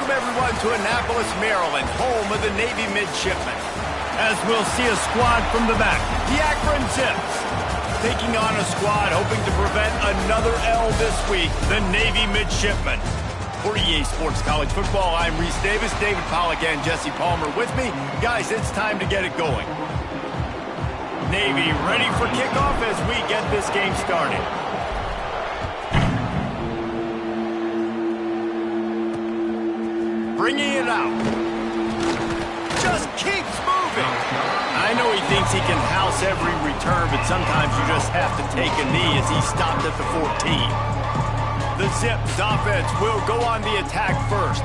Welcome, everyone, to Annapolis, Maryland, home of the Navy Midshipmen. As we'll see a squad from the back, the Akron Zips, taking on a squad hoping to prevent another L this week, the Navy Midshipmen. For EA Sports College Football, I'm Reese Davis, David Pollack, and Jesse Palmer with me. Guys, it's time to get it going. Navy ready for kickoff as we get this game started. Bringing it out. Just keeps moving. I know he thinks he can house every return, but sometimes you just have to take a knee as he stopped at the 14. The Zips offense will go on the attack first.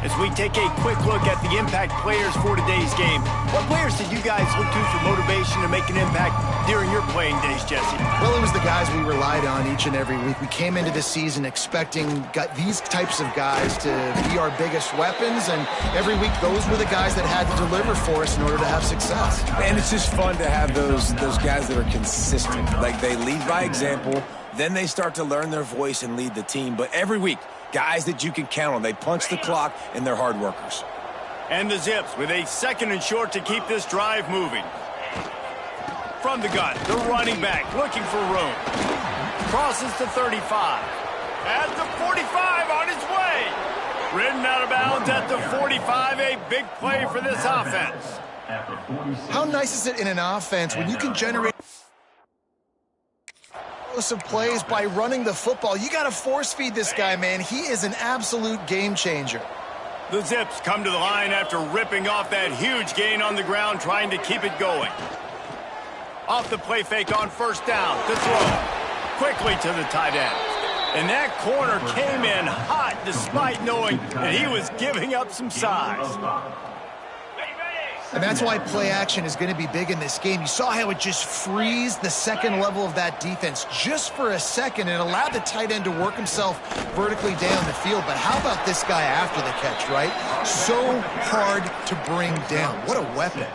As we take a quick look at the impact players for today's game, what players did you guys look to for motivation to make an impact during your playing days, Jesse? Well, it was the guys we relied on each and every week. We came into the season expecting these types of guys to be our biggest weapons, and every week those were the guys that had to deliver for us in order to have success. And it's just fun to have those guys that are consistent. Like, they lead by example, then they start to learn their voice and lead the team. But every week, guys that you can count on. They punch the clock, and they're hard workers. And the Zips with a second and short to keep this drive moving. From the gun, the running back looking for room. Crosses to 35. At the 45 on his way. Ridden out of bounds at the 45. A big play for this offense. How nice is it in an offense when you can generate of plays by running the football? You got to force feed this guy, man. He is an absolute game changer. The Zips come to the line after ripping off that huge gain on the ground, trying to keep it going. Off the play fake on first down to throw. Quickly to the tight end. And that corner came in hot despite knowing that he was giving up some size. And that's why play action is going to be big in this game. You saw how it just frees the second level of that defense just for a second and allowed the tight end to work himself vertically down the field. But how about this guy after the catch, right? So hard to bring down. What a weapon.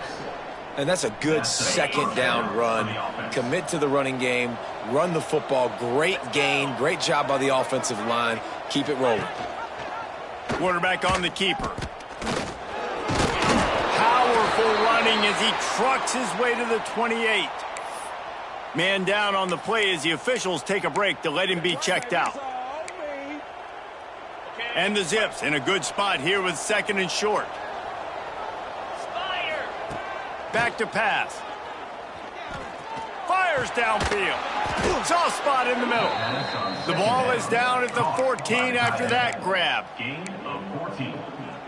And that's a good second down run. Commit to the running game, run the football. Great gain, great job by the offensive line. Keep it rolling. Quarterback on the keeper. Powerful running as he trucks his way to the 28. Man down on the play as the officials take a break to let him be checked out. And the Zips in a good spot here with second and short. Back to pass. Fires downfield. Soft spot in the middle. The ball is down at the 14 after that grab.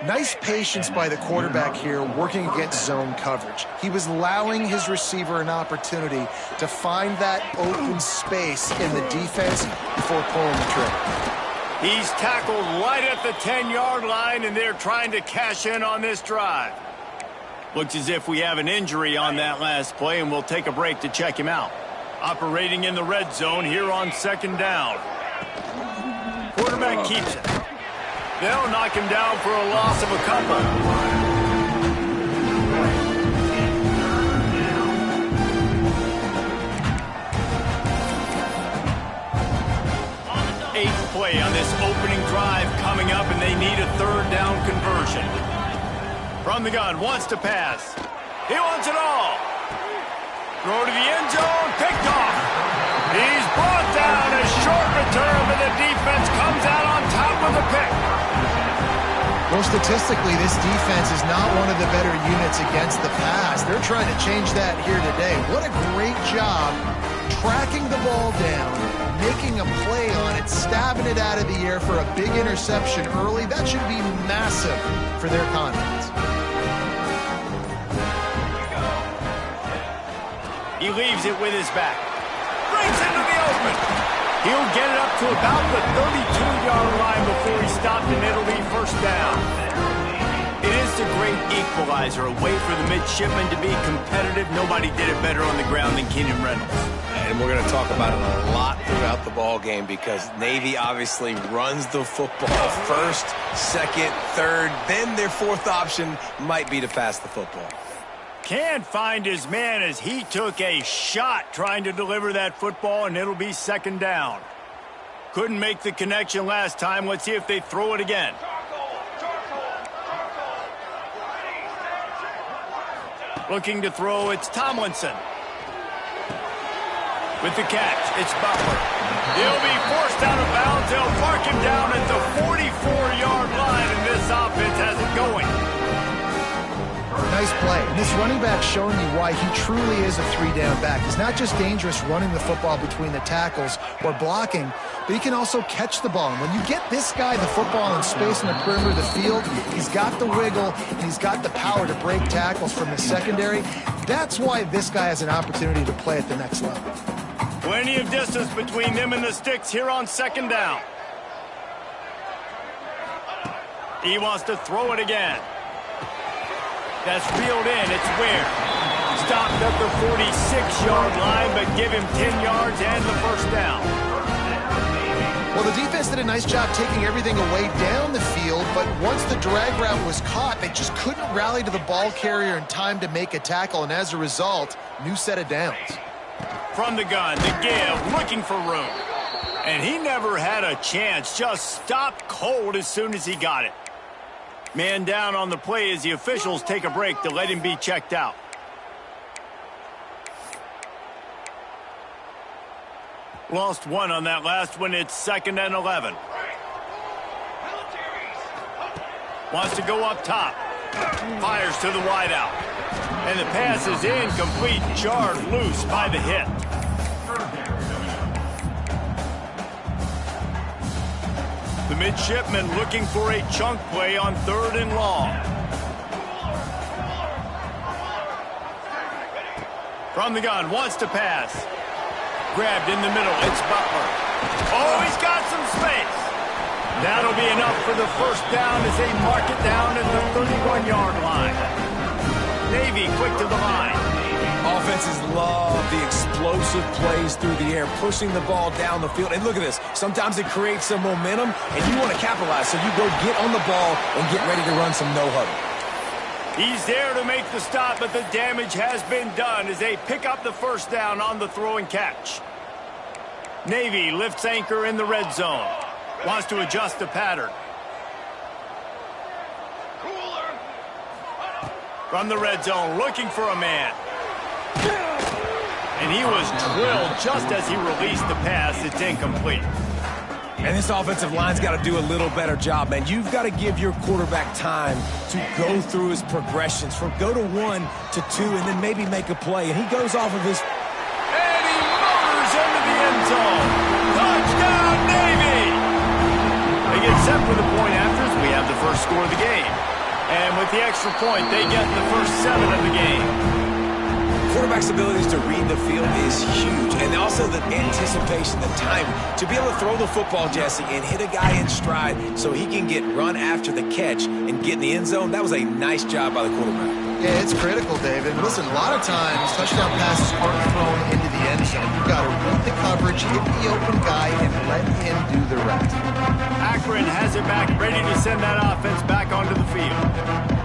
Nice patience by the quarterback here working against zone coverage. He was allowing his receiver an opportunity to find that open space in the defense before pulling the trigger. He's tackled right at the 10-yard line, and they're trying to cash in on this drive. Looks as if we have an injury on that last play, and we'll take a break to check him out. Operating in the red zone here on second down. Quarterback keeps it. They'll knock him down for a loss of a couple. 8th play on this opening drive coming up, and they need a third down conversion. From the gun, wants to pass. He wants it all. Throw to the end zone, picked off. He's brought down. A short return, but the defense comes out on top of the pick. Well, statistically, this defense is not one of the better units against the pass. They're trying to change that here today. What a great job tracking the ball down, making a play on it, stabbing it out of the air for a big interception early. That should be massive for their confidence. He leaves it with his back. Brings into the open. He'll get it up to about the 32-yard line before he stopped, and it'll be first down. It is the great equalizer, a way for the midshipmen to be competitive. Nobody did it better on the ground than Keenan Reynolds. And we're going to talk about it a lot throughout the ball game because Navy obviously runs the football first, second, third, then their fourth option might be to pass the football. Can't find his man as he took a shot trying to deliver that football, and it'll be second down. Couldn't make the connection last time. Let's see if they throw it again. Looking to throw, it's Tomlinson. With the catch, it's Butler. He'll be forced out of bounds. They'll mark him down at the 44-yard line, and this offense has it going. Nice play. And this running back showing you why he truly is a three-down back. He's not just dangerous running the football between the tackles or blocking, but he can also catch the ball. And when you get this guy the football in space in the perimeter of the field, he's got the wiggle and he's got the power to break tackles from the secondary. That's why this guy has an opportunity to play at the next level. Plenty of distance between them and the sticks here on second down. He wants to throw it again. That's reeled in. It's Ware. Stopped at the 46-yard line, but give him 10 yards and the first down. Well, the defense did a nice job taking everything away down the field, but once the drag route was caught, they just couldn't rally to the ball carrier in time to make a tackle, and as a result, new set of downs. From the gun, the give, looking for room. And he never had a chance, just stopped cold as soon as he got it. Man down on the play as the officials take a break to let him be checked out. Lost one on that last one. It's 2nd and 11. Wants to go up top. Fires to the wideout. And the pass is incomplete, jarred loose by the hit. The midshipman looking for a chunk play on 3rd and long. From the gun, wants to pass. Grabbed in the middle, it's Butler. Oh, he's got some space. That'll be enough for the first down as they mark it down at the 31-yard line. Navy quick to the line. Offenses love the explosive plays through the air, pushing the ball down the field. And look at this. Sometimes it creates some momentum, and you want to capitalize. So you go get on the ball and get ready to run some no-huddle. He's there to make the stop, but the damage has been done as they pick up the first down on the throw and catch. Navy lifts anchor in the red zone. Wants to adjust the pattern. From the red zone, looking for a man. And he was drilled just as he released the pass. It's incomplete. And this offensive line's got to do a little better job, man. You've got to give your quarterback time to go through his progressions from go to 1 to 2 and then maybe make a play. And he goes off of his... And he motors into the end zone. Touchdown, Navy! They get set for the point after as we have the first score of the game. And with the extra point, they get the first 7 of the game. Quarterback's abilities to read the field is huge, and also the anticipation, the timing. To be able to throw the football, Jesse, and hit a guy in stride so he can get run after the catch and get in the end zone, that was a nice job by the quarterback. Yeah, it's critical, David. Listen, a lot of times, touchdown passes aren't thrown into the end zone. You've got to read the coverage, hit the open guy, and let him do the rest. Akron has it back, ready to send that offense back onto the field.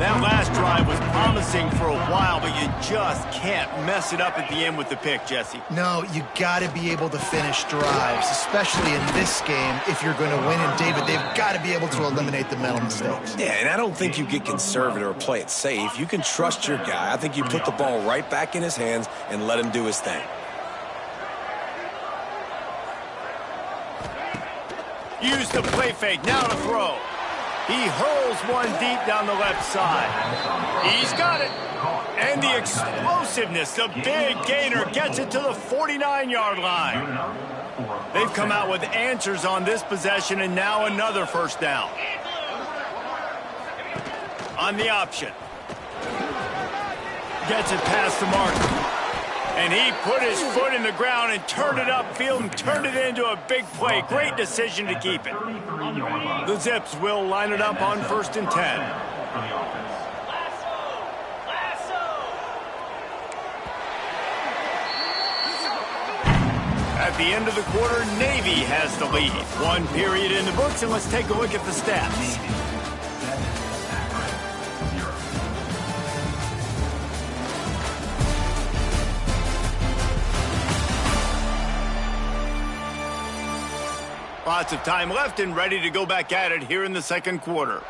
That last drive was promising for a while, but you just can't mess it up at the end with the pick, Jesse. No, you got to be able to finish drives, especially in this game if you're going to win. And, David, they've got to be able to eliminate the mental mistakes. Yeah, and I don't think you get conservative or play it safe. You can trust your guy. I think you put the ball right back in his hands and let him do his thing. Use the play fake, now to throw. He hurls one deep down the left side. He's got it. And the explosiveness, the big gainer gets it to the 49-yard line. They've come out with answers on this possession, and now another first down. On the option. Gets it past the marker. And he put his foot in the ground and turned it upfield and turned it into a big play. Great decision to keep it. The Zips will line it up on 1st and 10. At the end of the quarter, Navy has the lead. 1 period in the books, and let's take a look at the stats. Lots of time left and ready to go back at it here in the second quarter.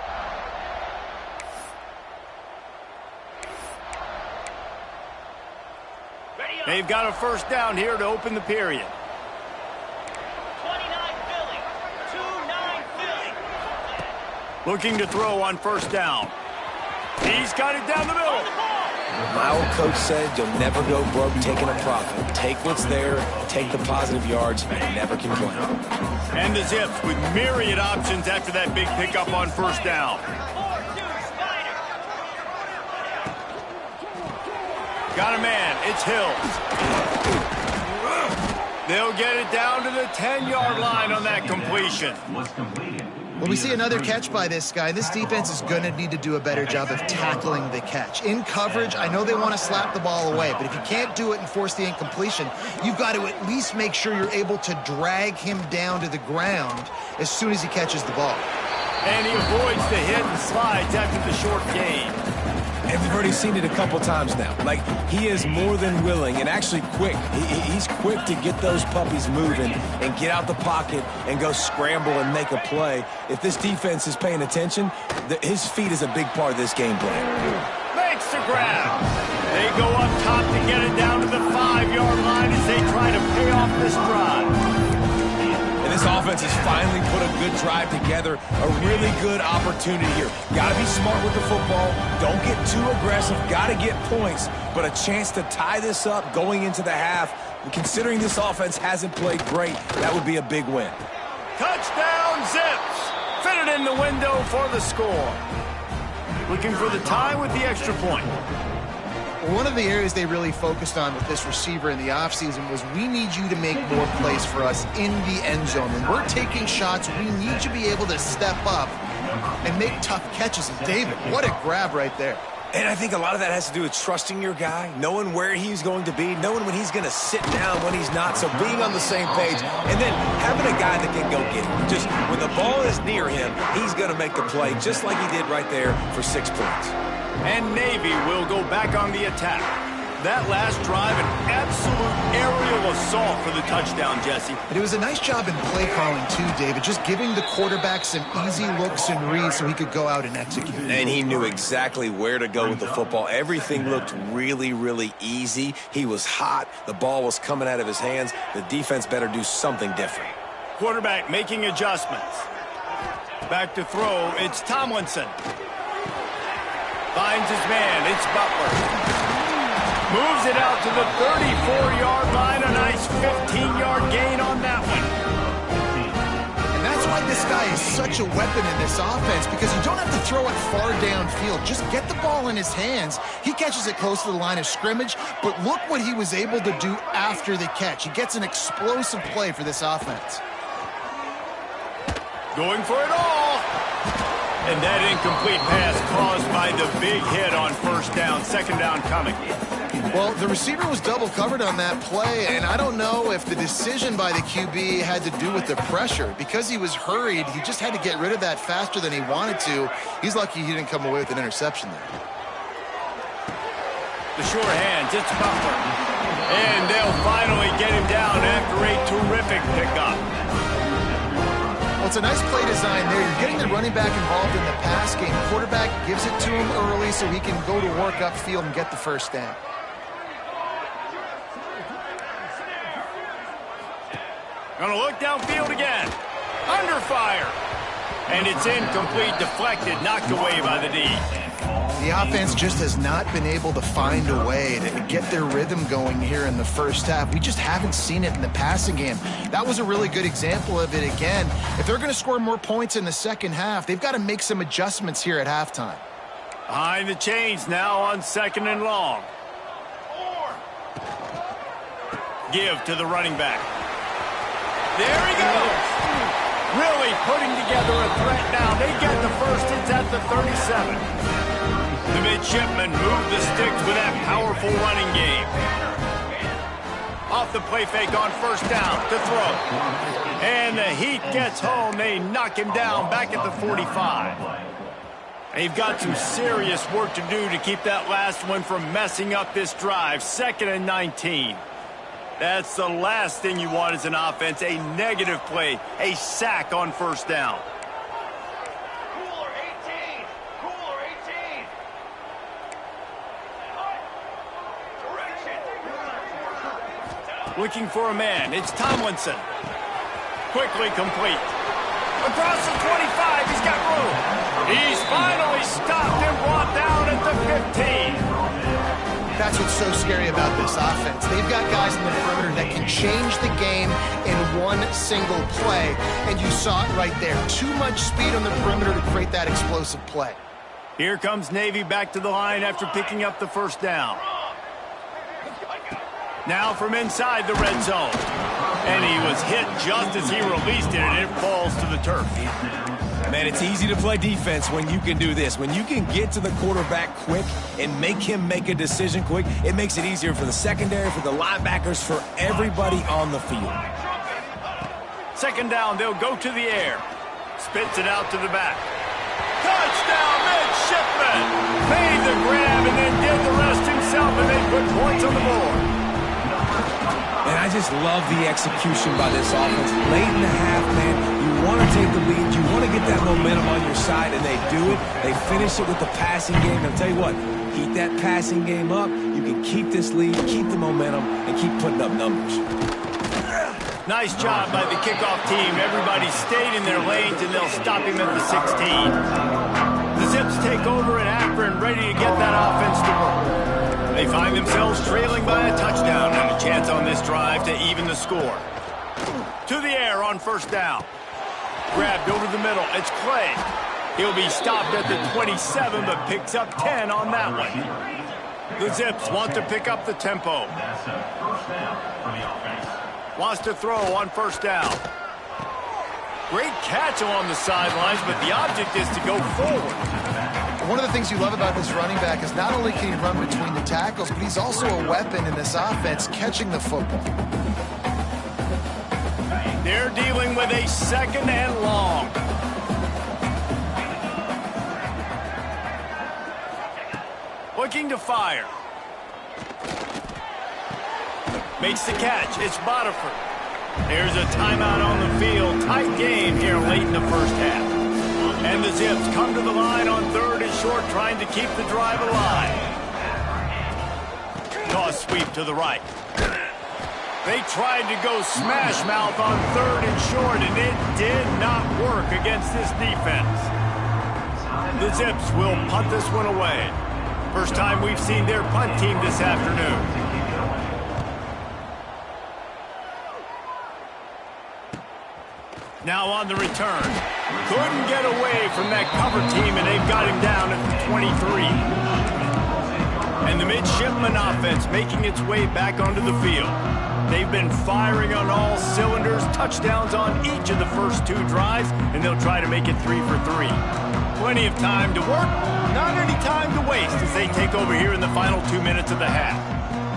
They've got a first down here to open the period. 29 Philly. 2-9 Philly. Looking to throw on first down. He's got it down the middle. My old coach said you'll never go broke taking a profit. Take what's there, take the positive yards, and never complain. And the Zips with myriad options after that big pickup on first down. 4-2 Spider. Got a man. It's Hills. They'll get it down to the 10-yard line on that completion. Well, we see another catch by this guy. This defense is going to need to do a better job of tackling the catch. In coverage, I know they want to slap the ball away, but if you can't do it and force the incompletion, you've got to at least make sure you're able to drag him down to the ground as soon as he catches the ball. And he avoids the hit and slides after the short gain. And we've already seen it a couple times now. Like, he is more than willing and actually quick. He's quick to get those puppies moving and get out the pocket and go scramble and make a play. If this defense is paying attention, his feet is a big part of this game plan. Makes the grab. They go up top to get it down to the 5-yard line as they try to pay off this drive. And this offense has finally put a good drive together, a really good opportunity here. Got to be smart with the football. Don't get too aggressive. Got to get points, but a chance to tie this up going into the half. And considering this offense hasn't played great, that would be a big win. Touchdown, Zips. Fitted in the window for the score. Looking for the tie with the extra point. One of the areas they really focused on with this receiver in the offseason was we need you to make more plays for us in the end zone. When we're taking shots, we need you to be able to step up and make tough catches. And David, what a grab right there. And I think a lot of that has to do with trusting your guy, knowing where he's going to be, knowing when he's going to sit down, when he's not, so being on the same page, and then having a guy that can go get it. Just when the ball is near him, he's going to make the play, just like he did right there for 6 points. And Navy will go back on the attack. That last drive, an absolute aerial assault for the touchdown, Jesse. And it was a nice job in play calling, too, David, just giving the quarterback some easy looks and reads so he could go out and execute. And he knew exactly where to go with the football. Everything looked really, really easy. He was hot. The ball was coming out of his hands. The defense better do something different. Quarterback making adjustments. Back to throw, it's Tomlinson. Finds his man, it's Butler. Moves it out to the 34-yard line. A nice 15-yard gain on that one. And that's why this guy is such a weapon in this offense, because you don't have to throw it far downfield. Just get the ball in his hands. He catches it close to the line of scrimmage, but look what he was able to do after the catch. He gets an explosive play for this offense. Going for it all. And that incomplete pass caused by the big hit on first down. Second down coming. Well, the receiver was double covered on that play, and I don't know if the decision by the QB had to do with the pressure. Because he was hurried, he just had to get rid of that faster than he wanted to. He's lucky he didn't come away with an interception there. The short hands, it's Butler. And they'll finally get him down after a terrific pickup. Well, it's a nice play design there. You're getting the running back involved in the pass game. Quarterback gives it to him early so he can go to work upfield and get the first down. Gonna look downfield again. Under fire. And it's incomplete, deflected, knocked away by the D. The offense just has not been able to find a way to get their rhythm going here in the first half. We just haven't seen it in the passing game. That was a really good example of it again. If they're going to score more points in the second half, they've got to make some adjustments here at halftime. Behind the chains now on second and long. Give to the running back. There he goes. Really putting together a threat now. They get the first. It's at the 37. The midshipmen move the sticks with that powerful running game. Off the play fake on first down to throw. And the Heat gets home. They knock him down back at the 45. They've got some serious work to do to keep that last one from messing up this drive. 2nd and 19. That's the last thing you want as an offense, a negative play, a sack on first down. Cooler 18. Cooler 18. Direction. Looking for a man. It's Tomlinson. Quickly complete. Across the 25, he's got room. He's finally stopped and brought down at the 15. That's what's so scary about this offense. They've got guys in the perimeter that can change the game in one single play, and you saw it right there. Too much speed on the perimeter to create that explosive play. Here comes Navy back to the line after picking up the first down. Now from inside the red zone. And he was hit just as he released it, and it falls to the turf. Man, it's easy to play defense when you can do this. When you can get to the quarterback quick and make him make a decision quick, it makes it easier for the secondary, for the linebackers, for everybody on the field. Second down, they'll go to the air. Spits it out to the back. Touchdown, Midshipman! Made the grab and then did the rest himself, and they put points on the board. And I just love the execution by this offense. Late in the half, man, you want to take the lead. You want to get that momentum on your side, and they do it. They finish it with the passing game. And I'll tell you what, keep that passing game up. You can keep this lead, keep the momentum, and keep putting up numbers. Nice job by the kickoff team. Everybody stayed in their lanes, and they'll stop him at the 16. The Zips take over at Akron, ready to get that offense to work. They find themselves trailing by a touchdown and a chance on this drive to even the score. To the air on first down. Grabbed over the middle. It's Clay. He'll be stopped at the 27, but picks up 10 on that one. The Zips want to pick up the tempo. Wants to throw on first down. Great catch along the sidelines, but the object is to go forward. One of the things you love about this running back is not only can he run between the tackles, but he's also a weapon in this offense, catching the football. They're dealing with a second and long. Looking to fire. Makes the catch. It's Bodiford. There's a timeout on the field. Tight game here late in the first half. And the Zips come to the line on third and short, trying to keep the drive alive. Toss sweep to the right. They tried to go smash mouth on third and short, and it did not work against this defense. The Zips will punt this one away. First time we've seen their punt team this afternoon. Now on the return. Couldn't get away from that cover team, and they've got him down at the 23. And the midshipman offense making its way back onto the field. They've been firing on all cylinders, touchdowns on each of the first two drives, and they'll try to make it 3 for 3. Plenty of time to work, not any time to waste as they take over here in the final 2 minutes of the half.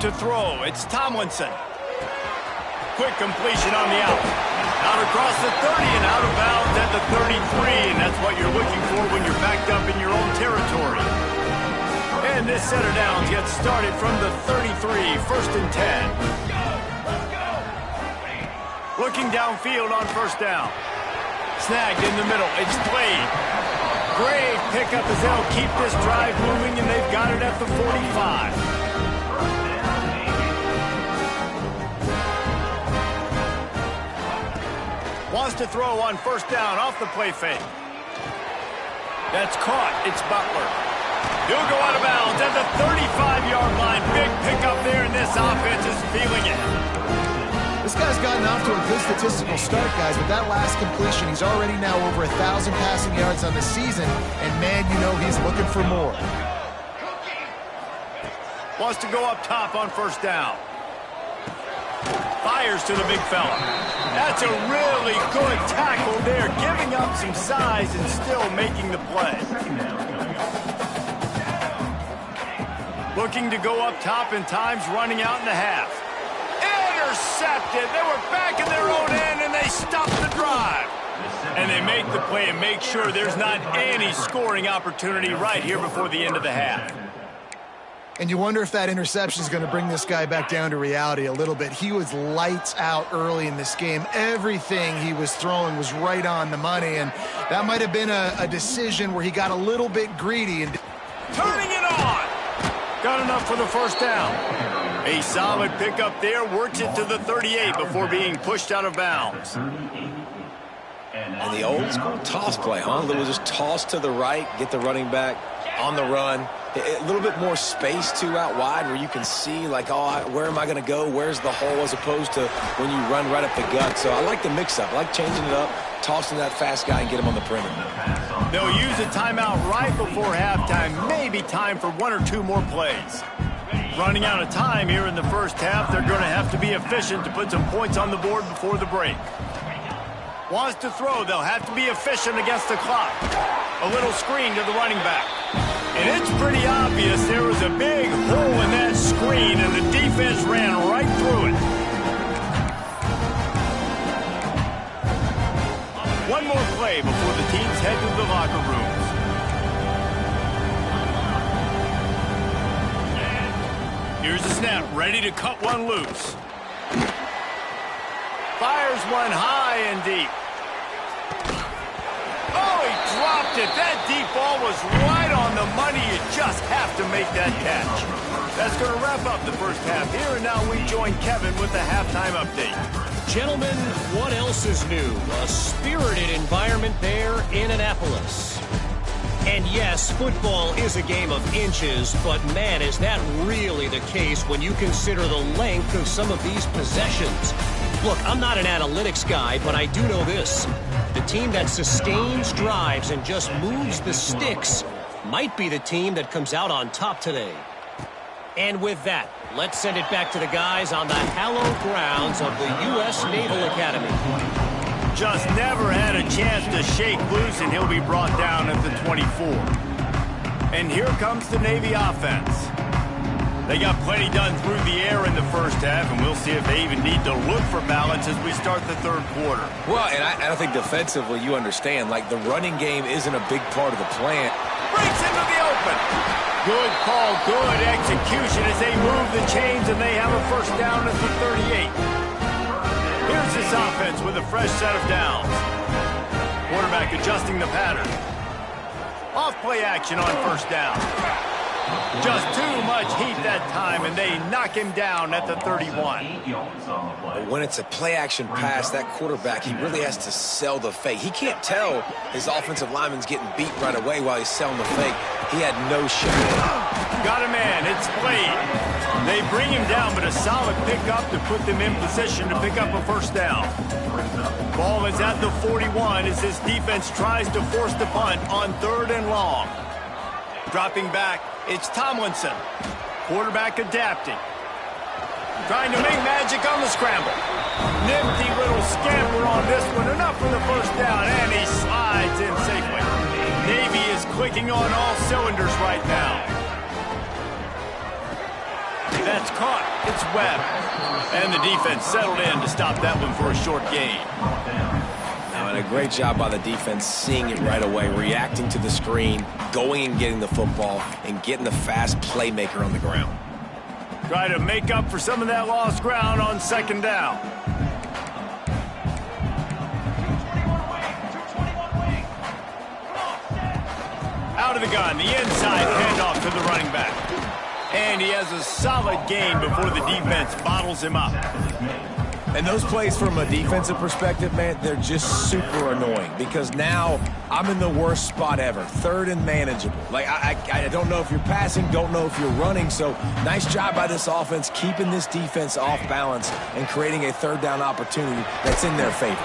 To throw, it's Tomlinson. Quick completion on the out. Out across the 30 and out of bounds at the 33, and that's what you're looking for when you're backed up in your own territory. And this set of downs gets started from the 33, first and 10. Looking downfield on first down. Snagged in the middle, it's Slade. Great pickup as they'll keep this drive moving, and they've got it at the 45. Wants to throw on first down off the play fake. That's caught. It's Butler. He'll go out of bounds at the 35-yard line. Big pickup there, and this offense is feeling it. This guy's gotten off to a good statistical start, guys. With that last completion, he's already now over 1,000 passing yards on the season, and man, you know he's looking for more. Wants to go up top on first down. Fires to the big fella. That's a really good tackle there, giving up some size and still making the play. Looking to go up top, and time's running out in the half. Intercepted. They were back in their own end, and they stopped the drive. And they make the play and make sure there's not any scoring opportunity right here before the end of the half. And you wonder if that interception is going to bring this guy back down to reality a little bit. He was lights out early in this game. Everything he was throwing was right on the money, and that might have been a decision where he got a little bit greedy. And turning it on. Got enough for the first down. A solid pickup there, works it to the 38 before being pushed out of bounds. And the old school toss play, huh? A little just toss to the right, get the running back on the run. A little bit more space, too, out wide where you can see, like, oh, where am I going to go? Where's the hole, as opposed to when you run right up the gut. So I like the mix-up. I like changing it up, tossing that fast guy and get him on the perimeter. They'll use a timeout right before halftime. Maybe time for 1 or 2 more plays. Running out of time here in the first half. They're going to have to be efficient to put some points on the board before the break. Wants to throw. They'll have to be efficient against the clock. A little screen to the running back. And it's pretty obvious there was a big hole in that screen, and the defense ran right through it. One more play before the teams head to the locker rooms. Here's the snap, ready to cut one loose. Fires one high and deep. Oh, he dropped it. That deep ball was right on the money. You just have to make that catch. That's going to wrap up the first half here, and now we join Kevin with the halftime update. Gentlemen, what else is new? A spirited environment there in Annapolis. And yes, football is a game of inches, but man, is that really the case when you consider the length of some of these possessions. Look, I'm not an analytics guy, but I do know this. The team that sustains drives and just moves the sticks might be the team that comes out on top today. And with that, let's send it back to the guys on the hallowed grounds of the U.S. Naval Academy. Just never had a chance to shake loose, and he'll be brought down at the 24. And here comes the Navy offense. They got plenty done through the air in the first half, and we'll see if they even need to look for balance as we start the third quarter. Well, and I think defensively you understand, like, the running game isn't a big part of the plan. Breaks into the open. Good call, good execution as they move the chains, and they have a first down at the 38. Here's this offense with a fresh set of downs. Quarterback adjusting the pattern. Off play action on first down. Just too much heat that time, and they knock him down at the 31. But when it's a play-action pass, that quarterback, he really has to sell the fake. He can't tell his offensive lineman's getting beat right away while he's selling the fake. He had no shot. Got a man. It's played. They bring him down, but a solid pickup to put them in position to pick up a first down. Ball is at the 41 as this defense tries to force the punt on 3rd and long. Dropping back, it's Tomlinson. Quarterback adapting. Trying to make magic on the scramble. Nifty little scamper on this one. Enough for the first down, and he slides in safely. Navy is clicking on all cylinders right now. That's caught. It's Webb. And the defense settled in to stop that one for a short gain. Now, and a great job by the defense seeing it right away, reacting to the screen, going and getting the football, and getting the fast playmaker on the ground. Try to make up for some of that lost ground on second down. Out of the gun, the inside handoff to the running back. And he has a solid gain before the defense bottles him up. And those plays from a defensive perspective, man, they're just super annoying because now I'm in the worst spot ever, 3rd and manageable. Like, I don't know if you're passing, don't know if you're running, so nice job by this offense keeping this defense off balance and creating a 3rd down opportunity that's in their favor.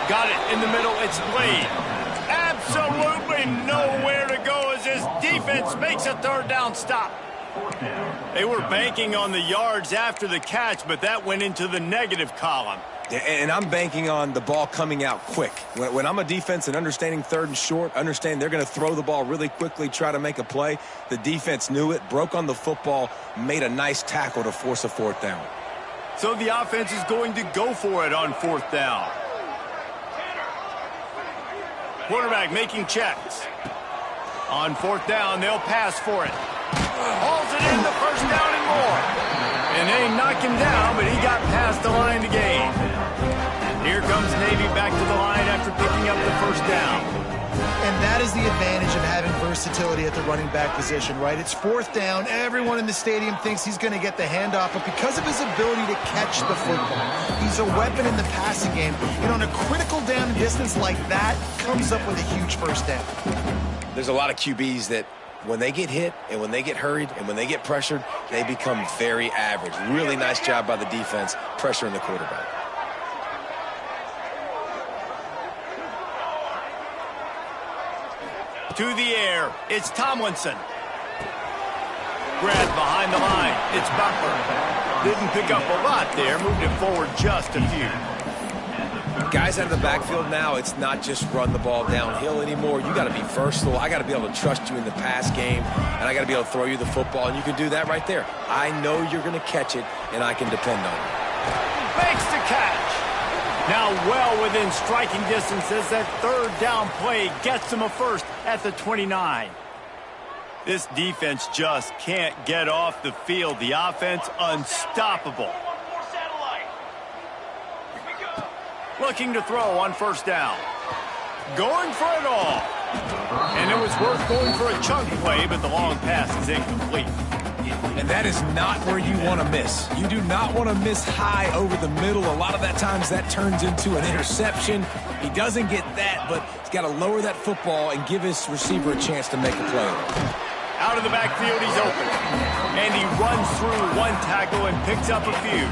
Got it in the middle, it's Blade. Absolutely nowhere to go as this defense makes a 3rd down stop. They were banking on the yards after the catch, but that went into the negative column. And I'm banking on the ball coming out quick. When I'm a defense and understanding 3rd and short, understand they're going to throw the ball really quickly, try to make a play. The defense knew it, broke on the football, made a nice tackle to force a 4th down. So the offense is going to go for it on 4th down. Quarterback making checks. On 4th down, they'll pass for it. Hauls it in, the first down and more. And they knock him down, but he got past the line to gain. Here comes Navy back to the line after picking up the first down. And that is the advantage of having versatility at the running back position, right? It's fourth down. Everyone in the stadium thinks he's going to get the handoff, but because of his ability to catch the football, he's a weapon in the passing game. And on a critical down distance like that, comes up with a huge first down. There's a lot of QBs that when they get hit and when they get hurried and when they get pressured, they become very average. Really nice job by the defense pressuring the quarterback. To the air, it's Tomlinson. Grab behind the line, it's Butler. Didn't pick up a lot there, moved it forward just a few. Guys out of the backfield now, it's not just run the ball downhill anymore. You got to be versatile. I got to be able to trust you in the pass game, and I got to be able to throw you the football, and you can do that right there. I know you're going to catch it, and I can depend on it. Makes the catch. Now well within striking distance as that third down play gets him a first at the 29. This defense just can't get off the field. The offense unstoppable. Looking to throw on first down. Going for it all. And it was worth going for a chunk play, but the long pass is incomplete. And that is not where you want to miss. You do not want to miss high over the middle. A lot of that times that turns into an interception. He doesn't get that, but he's got to lower that football and give his receiver a chance to make a play. Out of the backfield, he's open. And he runs through one tackle and picks up a few.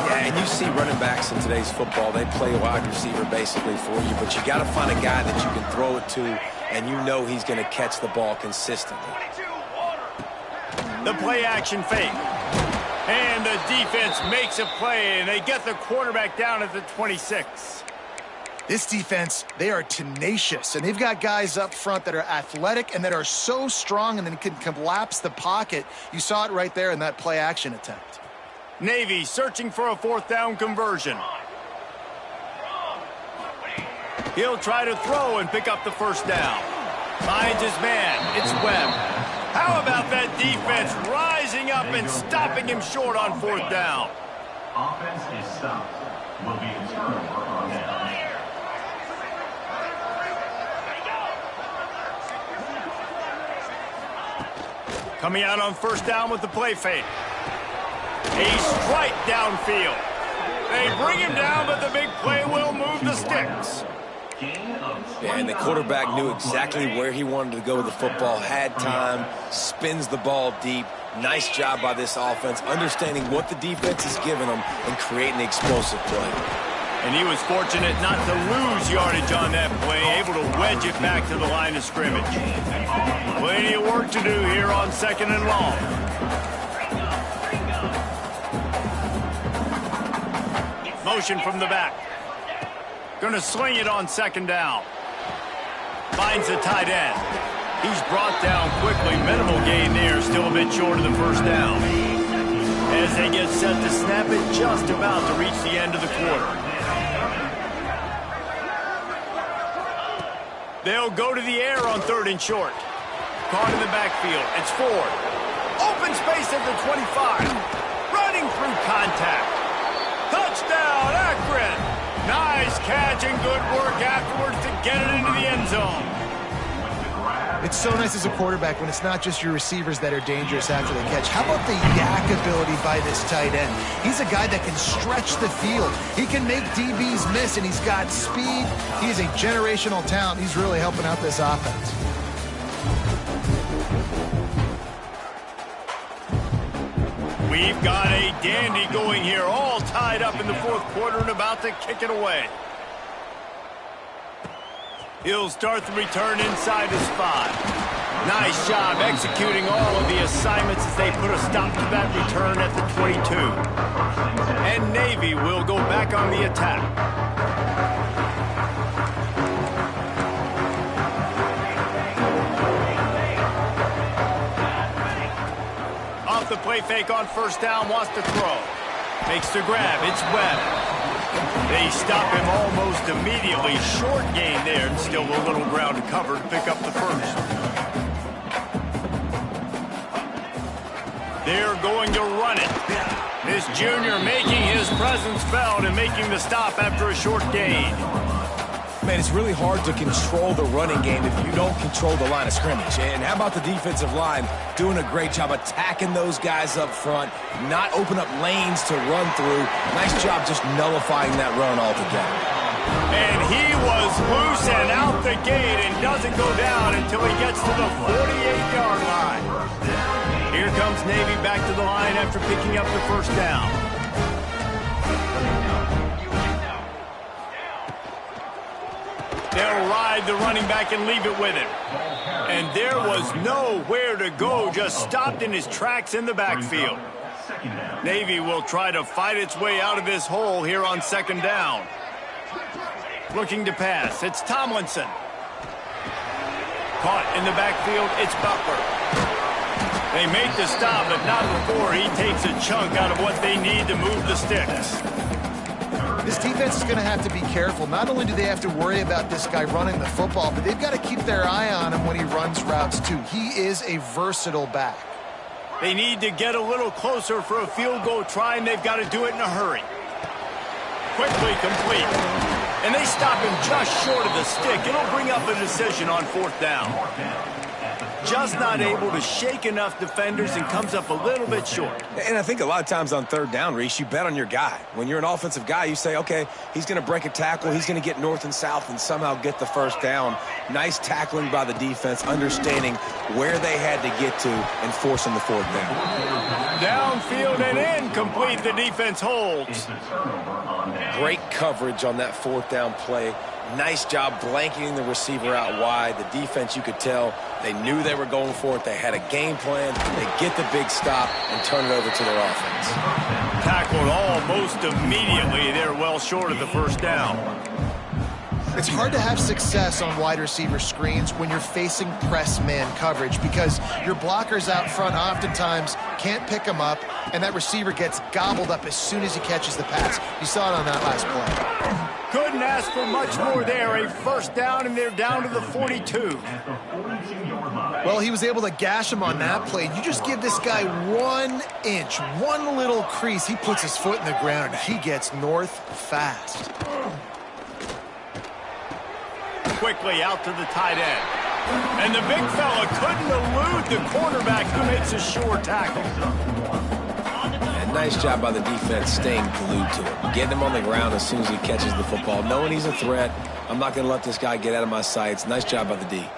Yeah, and you see running backs in today's football, they play a wide receiver basically for you, but you got to find a guy that you can throw it to, and you know he's going to catch the ball consistently. The play action fake. And the defense makes a play, and they get the quarterback down at the 26. This defense, they are tenacious, and they've got guys up front that are athletic and that are so strong and then can collapse the pocket. You saw it right there in that play action attempt. Navy searching for a fourth down conversion. He'll try to throw and pick up the first down. Finds his man. It's Webb. How about that defense rising up and stopping him short on fourth down? Offense is stopped. Will be a turnover on down. Coming out on first down with the play fake. A strike downfield. They bring him down, but the big play will move the sticks. Yeah, and the quarterback knew exactly where he wanted to go with the football, had time, spins the ball deep. Nice job by this offense, understanding what the defense is giving them and creating the explosive play. And he was fortunate not to lose yardage on that play, able to wedge it back to the line of scrimmage. Plenty of work to do here on second and long. Motion from the back. Going to sling it on second down. Finds the tight end. He's brought down quickly. Minimal gain there. Still a bit short of the first down. As they get set to snap it, just about to reach the end of the quarter. They'll go to the air on third and short. Caught in the backfield. It's Ford. Open space at the 25. Running through contact. Touchdown, Akron. Nice catch and good work afterwards to get it into the end zone. It's so nice as a quarterback when it's not just your receivers that are dangerous after the catch. How about the yak ability by this tight end? He's a guy that can stretch the field. He can make DBs miss, and he's got speed. He's a generational talent. He's really helping out this offense. We've got a dandy going here, all tied up in the fourth quarter and about to kick it away. He'll start the return inside his 5. Nice job executing all of the assignments as they put a stop to that return at the 22. And Navy will go back on the attack. Off the play fake on first down, wants to throw. Makes the grab, it's Webb. They stop him almost immediately. Short gain there, and still a little ground to cover to pick up the first. They're going to run it. This junior making his presence felt and making the stop after a short gain. Man, it's really hard to control the running game if you don't control the line of scrimmage. And how about the defensive line doing a great job attacking those guys up front, not open up lanes to run through. Nice job just nullifying that run altogether. And he was loose and out the gate and doesn't go down until he gets to the 48-yard line. Here comes Navy back to the line after picking up the first down. They'll ride the running back and leave it with him. And there was nowhere to go, just stopped in his tracks in the backfield. Navy will try to fight its way out of this hole here on second down. Looking to pass, it's Tomlinson. Caught in the backfield, it's Butler. They make the stop, but not before he takes a chunk out of what they need to move the sticks. This defense is going to have to be careful. Not only do they have to worry about this guy running the football, but they've got to keep their eye on him when he runs routes too. He is a versatile back. They need to get a little closer for a field goal try, and they've got to do it in a hurry. Quickly complete. And they stop him just short of the stick. It'll bring up a decision on fourth down. Just not able to shake enough defenders and comes up a little bit short. And I think a lot of times on third down, Reese, you bet on your guy. When you're an offensive guy, you say, okay, he's going to break a tackle, he's going to get north and south and somehow get the first down. Nice tackling by the defense, understanding where they had to get to and forcing the fourth down. Downfield and incomplete, the defense holds. Great coverage on that fourth down play. Nice job blanketing the receiver out wide. The defense, you could tell, they knew they were going for it. They had a game plan. They get the big stop and turn it over to their offense. Tackled almost immediately. They're well short of the first down. It's hard to have success on wide receiver screens when you're facing press man coverage because your blockers out front oftentimes can't pick them up, and that receiver gets gobbled up as soon as he catches the pass. You saw it on that last play. Couldn't ask for much more there. A first down, and they're down to the 42. Well, he was able to gash him on that play. You just give this guy 1 inch, one little crease, he puts his foot in the ground, and he gets north fast. Quickly out to the tight end. And the big fella couldn't elude the quarterback who makes a sure tackle. And nice job by the defense staying glued to him. Getting him on the ground as soon as he catches the football. Knowing he's a threat, I'm not going to let this guy get out of my sights. Nice job by the D.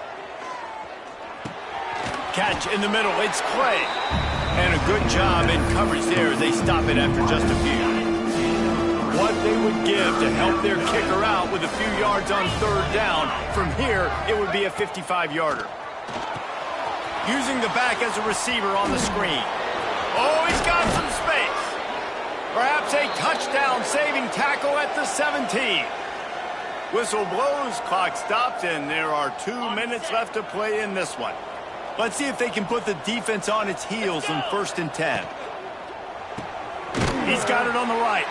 Catch in the middle, it's Clay. And a good job in coverage there as they stop it after just a few. What they would give to help their kicker out with a few yards on third down. From here, it would be a 55-yarder. Using the back as a receiver on the screen. Oh, he's got some space. Perhaps a touchdown-saving tackle at the 17. Whistle blows, clock stops, and there are 2 minutes left to play in this one. Let's see if they can put the defense on its heels in 1st and 10. He's got it on the right.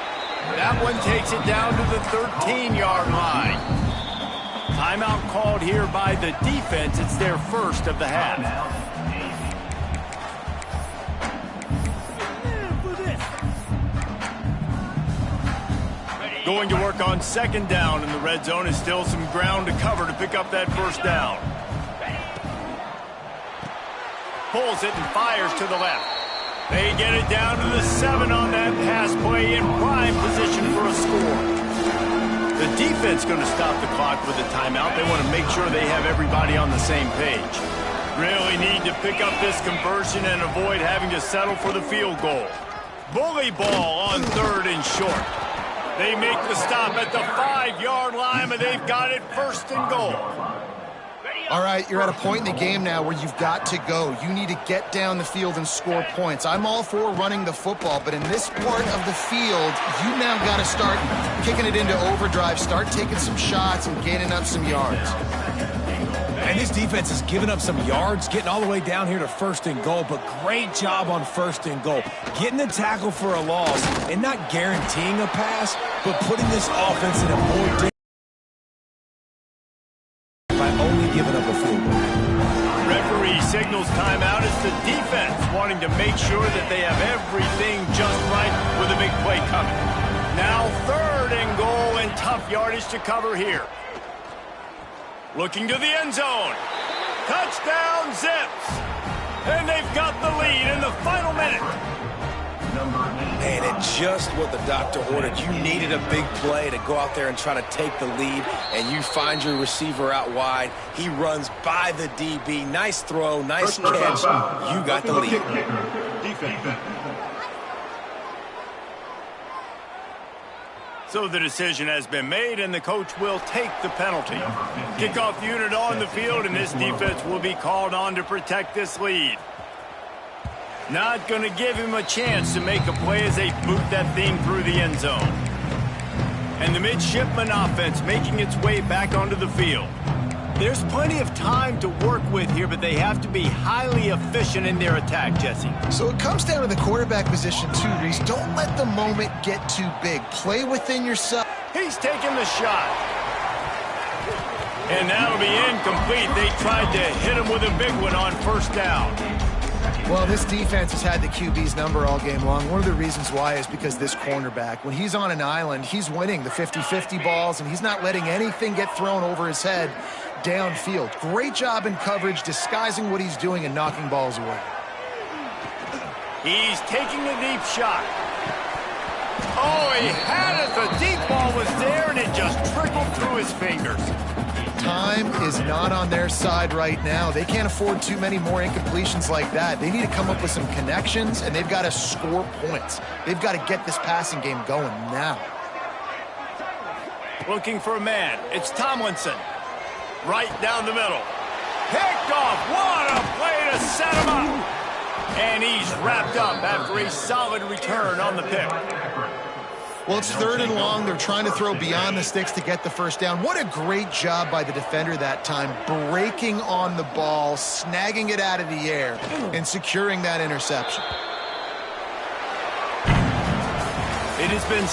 That one takes it down to the 13-yard line. Timeout called here by the defense. It's their first of the half. Going to work on second down in the red zone. Is still some ground to cover to pick up that first down. Pulls it and fires to the left. They get it down to the 7 on that pass play in prime position for a score. The defense going to stop the clock with a timeout. They want to make sure they have everybody on the same page. Really need to pick up this conversion and avoid having to settle for the field goal. Bully ball on third and short. They make the stop at the 5-yard line, but they've got it 1st and goal. All right, you're at a point in the game now where you've got to go. You need to get down the field and score points. I'm all for running the football, but in this part of the field, you now got to start kicking it into overdrive, start taking some shots and gaining up some yards. And this defense has given up some yards, getting all the way down here to 1st and goal, but great job on 1st and goal. Getting the tackle for a loss and not guaranteeing a pass, but putting this offense in a more dangerous by only giving up a field goal. Referee signals timeout as the defense wanting to make sure that they have everything just right with a big play coming. Now 3rd and goal and tough yardage to cover here. Looking to the end zone. Touchdown, Zips. And they've got the lead in the final minute. And it's just what the doctor ordered. You needed a big play to go out there and try to take the lead, and you find your receiver out wide. He runs by the DB. Nice throw, nice catch. You got the lead. Defense. So the decision has been made, and the coach will take the penalty. Kickoff unit on the field, and this defense will be called on to protect this lead. Not going to give him a chance to make a play as they boot that thing through the end zone. And the midshipman offense making its way back onto the field. There's plenty of time to work with here, but they have to be highly efficient in their attack, Jesse. So it comes down to the quarterback position too, Reese. Don't let the moment get too big. Play within yourself. He's taking the shot. And that'll be incomplete. They tried to hit him with a big one on first down. Well, this defense has had the QB's number all game long. One of the reasons why is because this cornerback, when he's on an island, he's winning the 50-50 balls, and he's not letting anything get thrown over his head downfield. Great job in coverage, disguising what he's doing and knocking balls away. He's taking a deep shot. Oh, he had it. The deep ball was there, and it just trickled through his fingers. Time is not on their side right now. They can't afford too many more incompletions like that. They need to come up with some connections, and they've got to score points. They've got to get this passing game going now. Looking for a man. It's Tomlinson. Right down the middle. Picked off. What a play to set him up. And he's wrapped up after a solid return on the pick. Well, it's 3rd and long. They're trying to throw beyond the sticks to get the first down. What a great job by the defender that time, breaking on the ball, snagging it out of the air, and securing that interception. It has been